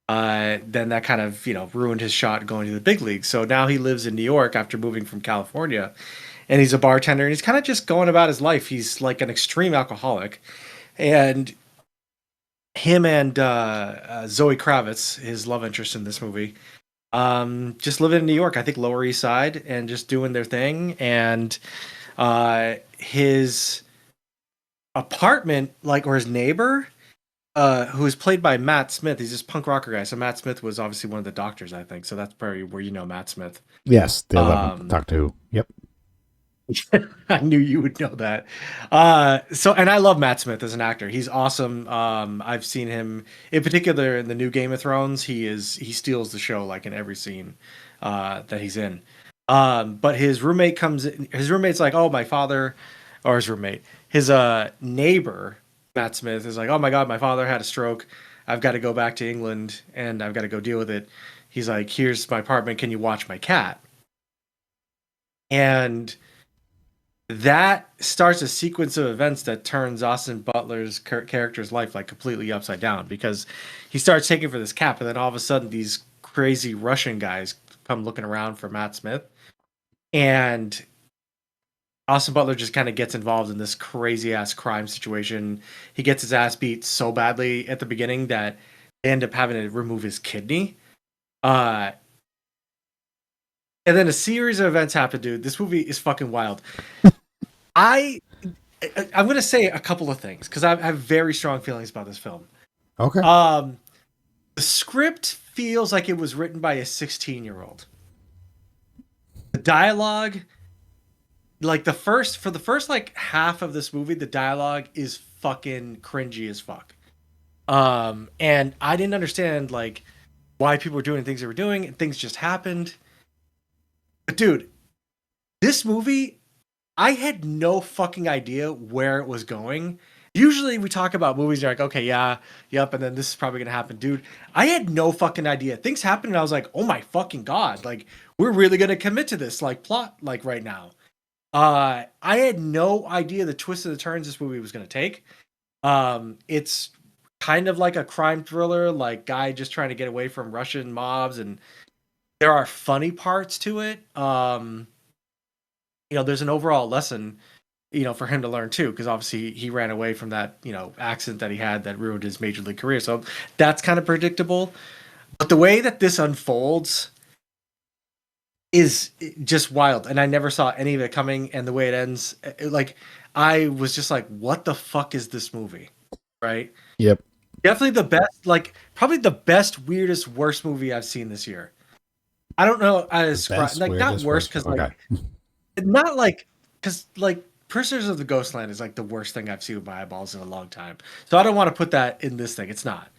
Speaker 2: then that kind of ruined his shot going to the big leagues. So now he lives in New York after moving from California, and he's a bartender, and he's kind of just going about his life. He's like an extreme alcoholic, and him and Zoe Kravitz, his love interest in this movie, just living in New York, I think Lower East Side, and just doing their thing. And his apartment, or his neighbor, who is played by Matt Smith, he's this punk rocker guy. So Matt Smith was obviously one of the doctors, I think. So that's probably where Matt Smith.
Speaker 1: Yes, the 11th Doctor Who. Yep.
Speaker 2: I knew you would know that. And I love Matt Smith as an actor. He's awesome. I've seen him in particular in the new Game of Thrones. He steals the show in every scene that he's in. But his roommate comes in. His roommate's like, "Oh, my father," or his neighbor, Matt Smith, is like, "Oh my God, my father had a stroke. I've got to go back to England and I've got to go deal with it." He's like, "Here's my apartment. Can you watch my cat?" And that starts a sequence of events that turns Austin Butler's character's life completely upside down, because he starts taking for this cat, and then all of a sudden these crazy Russian guys come looking around for Matt Smith, and Austin Butler just kind of gets involved in this crazy ass crime situation. He gets his ass beat so badly at the beginning that they end up having to remove his kidney. And then a series of events happen, dude. This movie is fucking wild. I'm going to say a couple of things because I have very strong feelings about this film.
Speaker 1: Okay.
Speaker 2: The script feels like it was written by a 16-year-old. The dialogue, for the first half of this movie, the dialogue is fucking cringy as fuck. And I didn't understand why people were doing things they were doing, and things just happened. But dude, this movie, I had no fucking idea where it was going. Usually we talk about movies, you're like, okay, yeah, yep, and then this is probably gonna happen. Dude, I had no fucking idea. Things happened and I was like, oh my fucking God, we're really gonna commit to this plot right now. I had no idea the twists and the turns this movie was gonna take. It's kind of like a crime thriller, guy just trying to get away from Russian mobs, and there are funny parts to it. There's an overall lesson, for him to learn too, because obviously he ran away from that, accident that he had that ruined his major league career. So that's kind of predictable. But the way that this unfolds, is just wild, and I never saw any of it coming. And the way it ends, like I was just like, "What the fuck is this movie?" Right?
Speaker 1: Yep.
Speaker 2: Definitely the best, like probably the best, weirdest, worst movie I've seen this year. I don't know. I
Speaker 1: The
Speaker 2: describe
Speaker 1: best,
Speaker 2: like not
Speaker 1: weirdest,
Speaker 2: worst
Speaker 1: worst.
Speaker 2: because
Speaker 1: Okay.
Speaker 2: like not like because like Prisoners of the Ghostland is like the worst thing I've seen with my eyeballs in a long time. So I don't want to put that in this thing. It's not.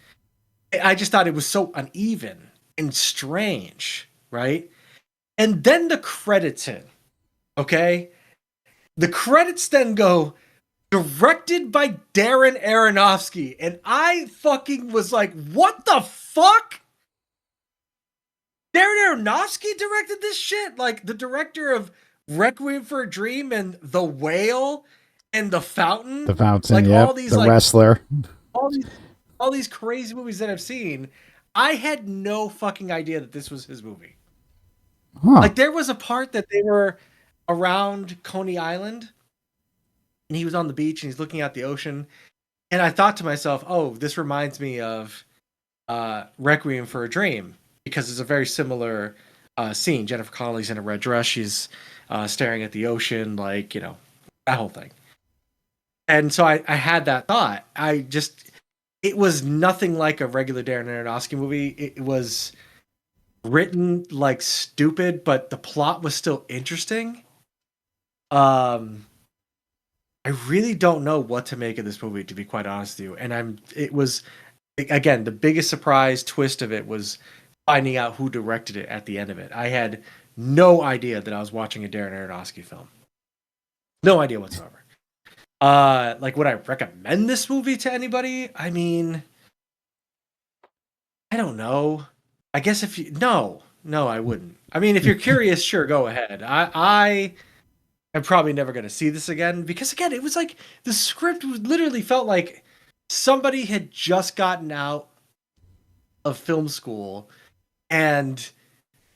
Speaker 2: I just thought it was so uneven and strange, right? And then the credits hit. Okay, the credits then go directed by Darren Aronofsky, and I fucking was like, "What the fuck?" Darren Aronofsky directed this shit? Like the director of Requiem for a Dream and The Whale and The Fountain?
Speaker 1: The Fountain.
Speaker 2: Like all
Speaker 1: Yep.
Speaker 2: these
Speaker 1: The
Speaker 2: like
Speaker 1: Wrestler.
Speaker 2: all these all these crazy movies that I've seen. I had no fucking idea that this was his movie.
Speaker 1: Huh.
Speaker 2: Like there was a part that they were around Coney Island and he was on the beach and he's looking at the ocean. And I thought to myself, oh, this reminds me of Requiem for a Dream because it's a very similar scene. Jennifer Connelly's in a red dress. She's staring at the ocean, like, you know, that whole thing. And so I had that thought. It was nothing like a regular Darren Aronofsky movie. It was written like stupid, but the plot was still interesting. Um, I really don't know what to make of this movie, to be quite honest with you. And it was, again, the biggest surprise twist of it was finding out who directed it at the end of it. I had no idea that I was watching a Darren Aronofsky film. No idea whatsoever. Like, would I recommend this movie to anybody? I mean, I don't know. I guess if you no, I wouldn't. I mean, if you're curious, sure, go ahead. I am probably never going to see this again because again, it was like the script literally felt like somebody had just gotten out of film school and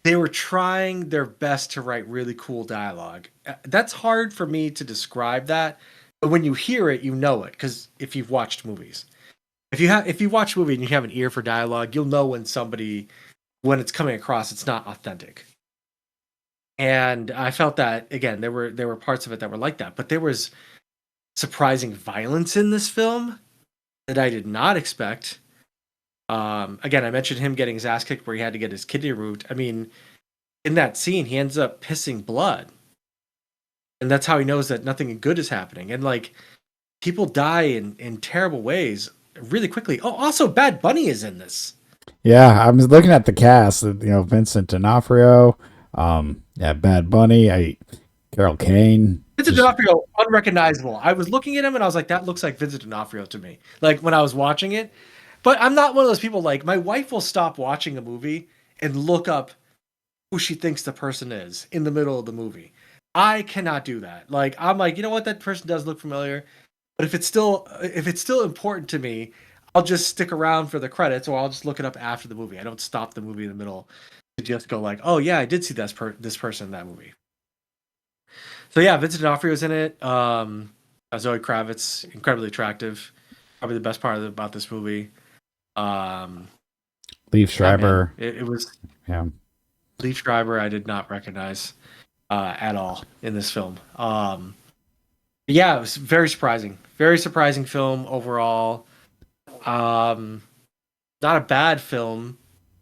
Speaker 2: they were trying their best to write really cool dialogue. That's hard for me to describe that, but when you hear it, you know it because if you've watched movies. If you watch a movie and you have an ear for dialogue, you'll know when it's coming across, it's not authentic. And I felt that again, there were parts of it that were like that, but there was surprising violence in this film that I did not expect. Again, I mentioned him getting his ass kicked where he had to get his kidney removed. I mean, in that scene, he ends up pissing blood, and that's how he knows that nothing good is happening. And like people die in terrible ways really quickly. Oh, also, Bad Bunny is in this.
Speaker 1: Yeah, I'm looking at the cast. You know, Vincent D'Onofrio. Yeah, Bad Bunny. Carol Kane.
Speaker 2: Vincent D'Onofrio, unrecognizable. I was looking at him and I was like, that looks like Vincent D'Onofrio to me. Like when I was watching it. But I'm not one of those people like my wife will stop watching a movie and look up who she thinks the person is in the middle of the movie. I cannot do that. Like I'm like, you know what, that person does look familiar. But if it's still important to me, I'll just stick around for the credits or I'll just look it up after the movie. I don't stop the movie in the middle to just go like, oh yeah, I did see this person in that movie. So yeah, Vincent D'Onofrio's in it. Zoe Kravitz, incredibly attractive. Probably the best part about this movie. Um,
Speaker 1: Leaf
Speaker 2: yeah, man,
Speaker 1: Schreiber.
Speaker 2: it was
Speaker 1: Yeah.
Speaker 2: Leaf Schreiber. I did not recognize at all in this film. Yeah, it was very surprising. Very surprising film overall. Um, Not a bad film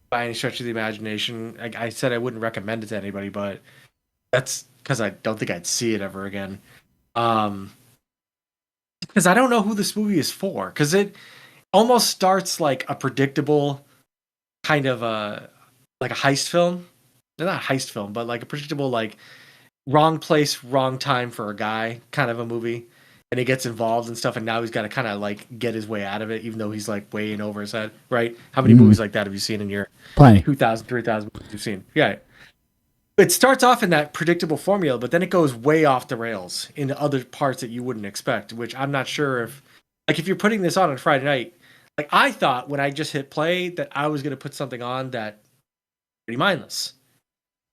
Speaker 2: by any stretch of the imagination. I said I wouldn't recommend it to anybody, but that's because I don't think I'd see it ever again. Um, because I don't know who this movie is for. Because it almost starts like a predictable kind of like a heist film. Not a heist film, but like a predictable like wrong place, wrong time for a guy kind of a movie. And he gets involved and stuff, and now he's got to kind of like get his way out of it, even though he's like way in over his head, right? How many movies like that have you seen in your
Speaker 1: Plenty.
Speaker 2: 2,000, 3,000 movies you've seen? Yeah. It starts off in that predictable formula, but then it goes way off the rails into other parts that you wouldn't expect, which I'm not sure if, like, if you're putting this on Friday night, like, I thought when I just hit play that I was going to put something on that pretty mindless,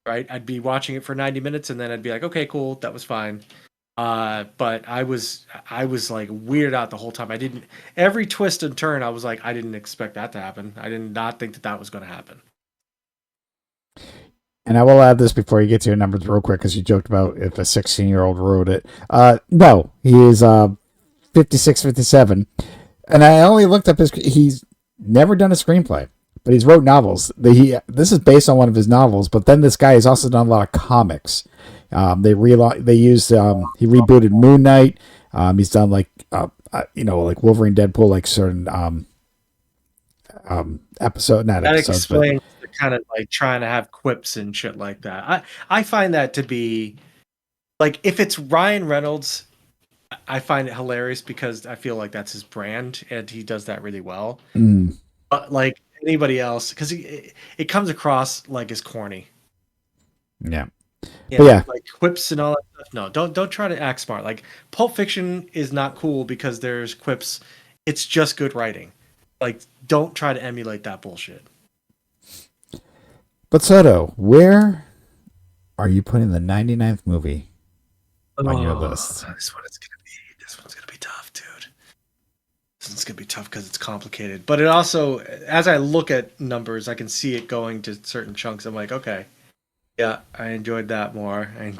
Speaker 2: right? I'd be watching it for 90 minutes and then I'd be like, okay, cool, that was fine. But I was like weirded out the whole time. I didn't every twist and turn. I was like, I didn't expect that to happen. I did not think that was going to happen.
Speaker 1: And I will add this before you get to your numbers real quick, because you joked about if a 16-year-old wrote it. No, he is 56, 57. And I only looked up he's never done a screenplay, but he's wrote novels. This is based on one of his novels, but then this guy has also done a lot of comics. He rebooted Moon Knight. He's done like Wolverine, Deadpool, like certain episode, not
Speaker 2: that
Speaker 1: episodes,
Speaker 2: explains the kind of like trying to have quips and shit like that. I find that to be like, if it's Ryan Reynolds, I find it hilarious because I feel like that's his brand and he does that really well. But like anybody else, because it comes across like as corny.
Speaker 1: Yeah.
Speaker 2: Yeah, like quips and all that stuff. No, don't try to act smart. Like Pulp Fiction is not cool because there's quips. It's just good writing. Like, don't try to emulate that bullshit.
Speaker 1: But Soto, where are you putting the 99th movie on your list?
Speaker 2: This one's gonna be tough, dude. This one's gonna be tough because it's complicated. But it also, as I look at numbers, I can see it going to certain chunks. I'm like, okay, yeah, I enjoyed that more. I'm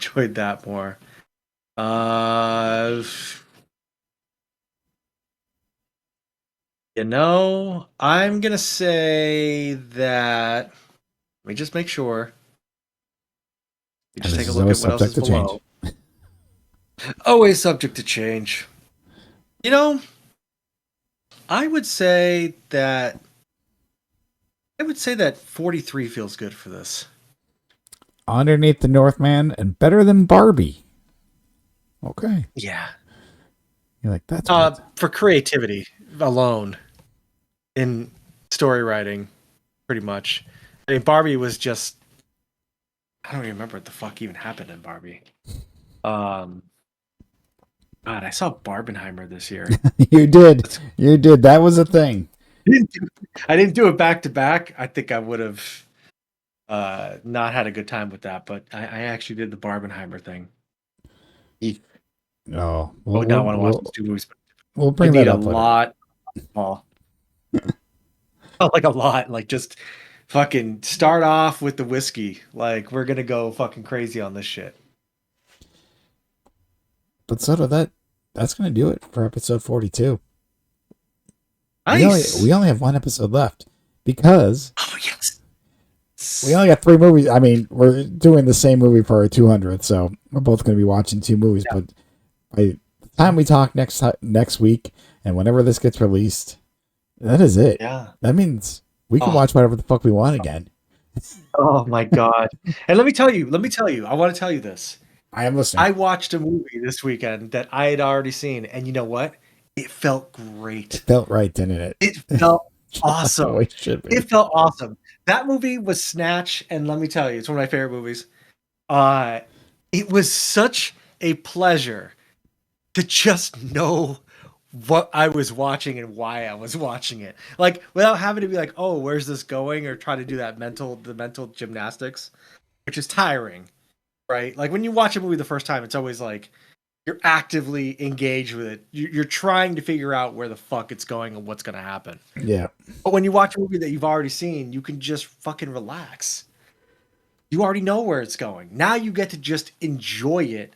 Speaker 2: gonna say that. Let me just make sure. We just take a look at what else is below. Always subject to change. I would say that 43 feels good for this.
Speaker 1: Underneath the Northman and better than Barbie. Okay.
Speaker 2: Yeah.
Speaker 1: You're like, that's
Speaker 2: for creativity alone in story writing, pretty much. I mean, Barbie was just, I don't even remember what the fuck even happened in Barbie. God, I saw Barbenheimer this year.
Speaker 1: You did. That was a thing.
Speaker 2: I didn't do it back to back. I think I would have not had a good time with that, but I actually did the Barbenheimer thing.
Speaker 1: No.
Speaker 2: I would not want to watch those two movies.
Speaker 1: We'll bring that up
Speaker 2: a lot. Like a lot. Like, just fucking start off with the whiskey. Like, we're gonna go fucking crazy on this shit.
Speaker 1: But Soto, that's gonna do it for episode 42.
Speaker 2: Nice.
Speaker 1: We only have one episode left because
Speaker 2: yes,
Speaker 1: we only got 3 movies. I mean, we're doing the same movie for our 200th, so we're both going to be watching 2 movies. Yeah. But by the time we talk next week, and whenever this gets released, that is it.
Speaker 2: Yeah,
Speaker 1: that means we can watch whatever the fuck we want again.
Speaker 2: Oh my god! And let me tell you. I want to tell you this.
Speaker 1: I am listening.
Speaker 2: I watched a movie this weekend that I had already seen, and you know what? It felt great.
Speaker 1: It felt right, didn't it?
Speaker 2: It felt awesome. It felt awesome. That movie was Snatch, and let me tell you, it's one of my favorite movies. It was such a pleasure to just know what I was watching and why I was watching it. Like, without having to be like, oh, where's this going? Or try to do the mental gymnastics, which is tiring, right? Like, when you watch a movie the first time, it's always like, you're actively engaged with it. You're trying to figure out where the fuck it's going and what's going to happen.
Speaker 1: Yeah.
Speaker 2: But when you watch a movie that you've already seen, you can just fucking relax. You already know where it's going. Now you get to just enjoy it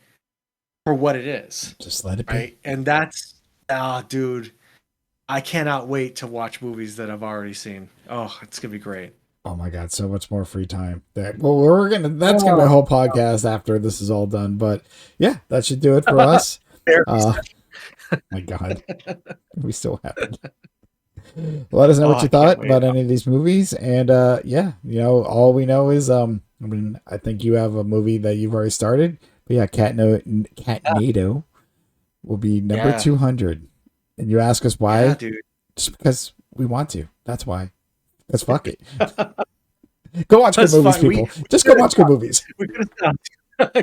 Speaker 2: for what it is.
Speaker 1: Just let it
Speaker 2: be. And that's, dude, I cannot wait to watch movies that I've already seen. Oh, it's going to be great.
Speaker 1: Oh my god, so much more free time. That's gonna be a whole podcast after this is all done. But yeah, that should do it for us. My god, we still haven't. Let us know what you thought about any of these movies, and all we know is I think you have a movie that you've already started. But yeah, Catnado will be number 200, and you ask us why?
Speaker 2: Dude.
Speaker 1: Just because we want to. That's why. Let's fuck it. Go watch good movies, people. Just go watch good movies.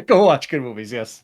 Speaker 2: Go watch good movies, yes.